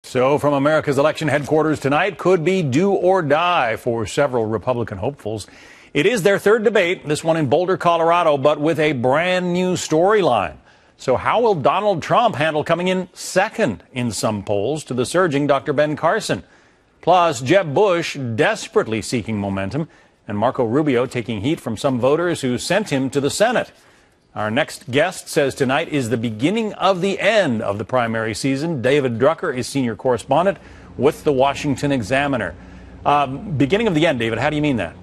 So from America's election headquarters tonight, could be do or die for several Republican hopefuls. It is their third debate, this one in Boulder, Colorado, but with a brand new storyline. So how will Donald Trump handle coming in second in some polls to the surging Dr. Ben Carson? Plus, Jeb Bush desperately seeking momentum, and Marco Rubio taking heat from some voters who sent him to the Senate. Our next guest says tonight is the beginning of the end of the primary season. David Drucker is senior correspondent with the Washington Examiner. Beginning of the end, David, how do you mean that?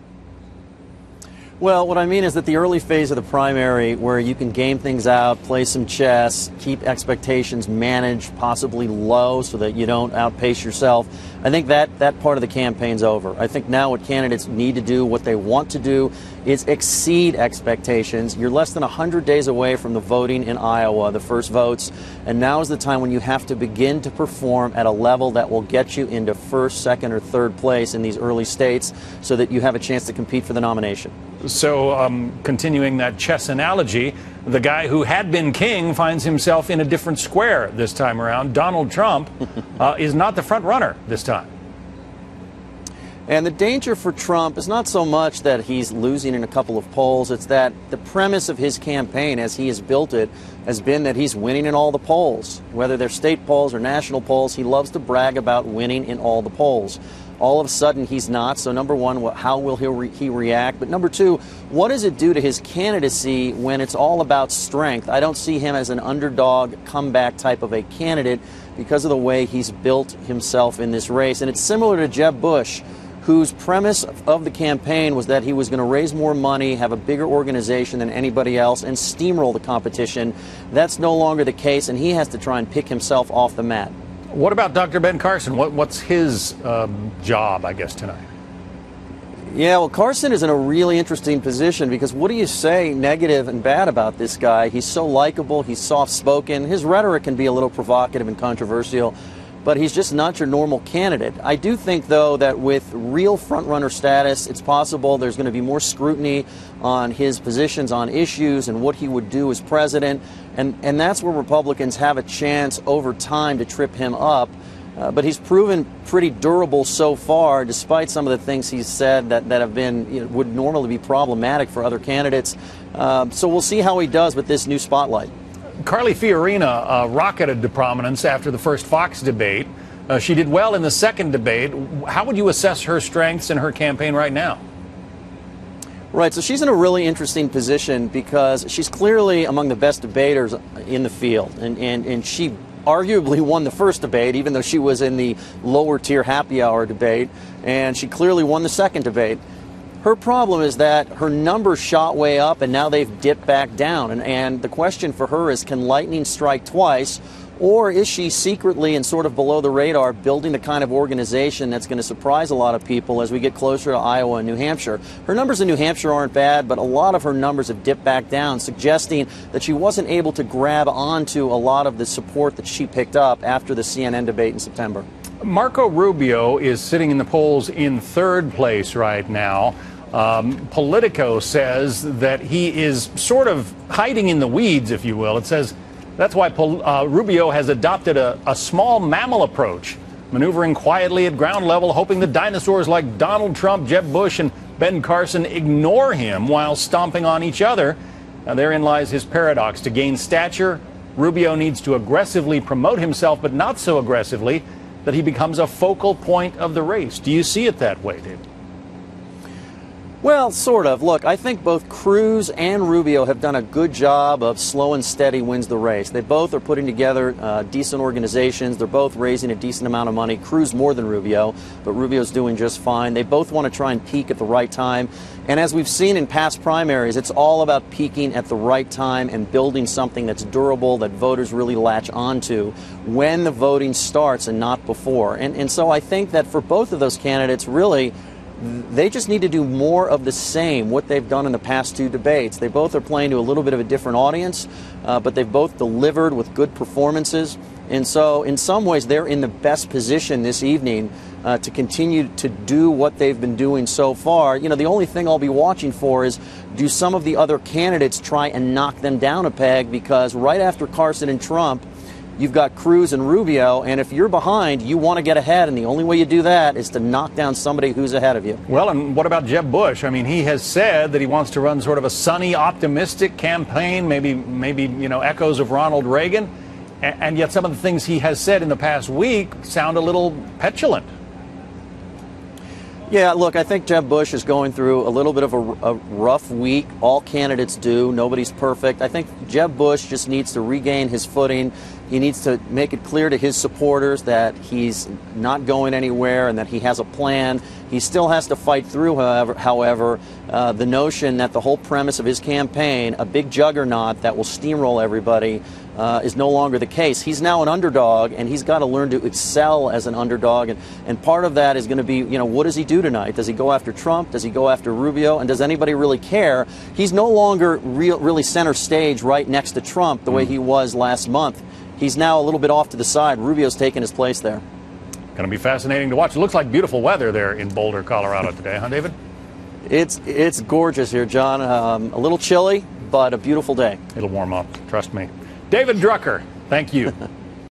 Well, what I mean is that the early phase of the primary, where you can game things out, play some chess, keep expectations managed, possibly low so that you don't outpace yourself, I think that part of the campaign's over. I think now what candidates need to do, what they want to do, is exceed expectations. You're less than 100 days away from the voting in Iowa, the first votes, and now is the time when you have to begin to perform at a level that will get you into first, second, or third place in these early states so that you have a chance to compete for the nomination. So, continuing that chess analogy, the guy who had been king finds himself in a different square this time around. Donald Trump is not the front runner this time. And the danger for Trump is not so much that he's losing in a couple of polls. It's that the premise of his campaign, as he has built it, has been that he's winning in all the polls. Whether they're state polls or national polls, he loves to brag about winning in all the polls. All of a sudden, he's not. So, number one, how will he react? But number two, what does it do to his candidacy when it's all about strength? I don't see him as an underdog comeback type of a candidate because of the way he's built himself in this race. And it's similar to Jeb Bush, whose premise of the campaign was that he was going to raise more money, have a bigger organization than anybody else, and steamroll the competition. That's no longer the case, and he has to try and pick himself off the mat. What about Dr. Ben Carson? What's his job, I guess, tonight? Yeah, well, Carson is in a really interesting position because what do you say negative and bad about this guy? He's so likable, he's soft-spoken. His rhetoric can be a little provocative and controversial, but he's just not your normal candidate. I do think, though, that with real front-runner status, it's possible there's going to be more scrutiny on his positions on issues and what he would do as president, and that's where Republicans have a chance over time to trip him up. But he's proven pretty durable so far, despite some of the things he's said that have been, would normally be problematic for other candidates. So we'll see how he does with this new spotlight. Carly Fiorina rocketed to prominence after the first Fox debate. She did well in the second debate. How would you assess her strengths in her campaign right now? Right, so she's in a really interesting position because she's clearly among the best debaters in the field. And she arguably won the first debate, even though she was in the lower tier happy hour debate. And she clearly won the second debate. Her problem is that her numbers shot way up and now they've dipped back down. And the question for her is, can lightning strike twice? Or is she secretly and sort of below the radar building the kind of organization that's going to surprise a lot of people as we get closer to Iowa and New Hampshire? Her numbers in New Hampshire aren't bad, but a lot of her numbers have dipped back down, suggesting that she wasn't able to grab onto a lot of the support that she picked up after the CNN debate in September. Marco Rubio is sitting in the polls in third place right now. Politico says that he is sort of hiding in the weeds, if you will. It says that's why Rubio has adopted a small mammal approach, maneuvering quietly at ground level, hoping that dinosaurs like Donald Trump, Jeb Bush, and Ben Carson ignore him while stomping on each other. Now, therein lies his paradox. To gain stature, Rubio needs to aggressively promote himself, but not so aggressively that he becomes a focal point of the race. Do you see it that way, David? Well, sort of. Look, I think both Cruz and Rubio have done a good job of slow and steady wins the race. They both are putting together decent organizations. They're both raising a decent amount of money. Cruz more than Rubio, but Rubio's doing just fine. They both want to try and peak at the right time. And as we've seen in past primaries, it's all about peaking at the right time and building something that's durable, that voters really latch onto when the voting starts and not before. And so I think that for both of those candidates, really, they just need to do more of the same, what they've done in the past two debates. They both are playing to a little bit of a different audience, but they've both delivered with good performances. And so in some ways, they're in the best position this evening to continue to do what they've been doing so far. You know, the only thing I'll be watching for is, do some of the other candidates try and knock them down a peg? Because right after Carson and Trump, you've got Cruz and Rubio, and if you're behind, you want to get ahead, and the only way you do that is to knock down somebody who's ahead of you. Well, and what about Jeb Bush? I mean, he has said that he wants to run sort of a sunny, optimistic campaign, maybe echoes of Ronald Reagan, and yet some of the things he has said in the past week sound a little petulant. Yeah, look, I think Jeb Bush is going through a little bit of a rough week. All candidates do. Nobody's perfect. I think Jeb Bush just needs to regain his footing. He needs to make it clear to his supporters that he's not going anywhere and that he has a plan. He still has to fight through, however, the notion that the whole premise of his campaign, a big juggernaut that will steamroll everybody, is no longer the case. He's now an underdog, and he's got to learn to excel as an underdog. And part of that is going to be, what does he do tonight? Does he go after Trump? Does he go after Rubio? And does anybody really care? He's no longer really center stage right next to Trump the way he was last month. He's now a little bit off to the side. Rubio's taken his place there. Going to be fascinating to watch. It looks like beautiful weather there in Boulder, Colorado today, huh, David? It's gorgeous here, John. A little chilly, but a beautiful day. It'll warm up, trust me. David Drucker, thank you.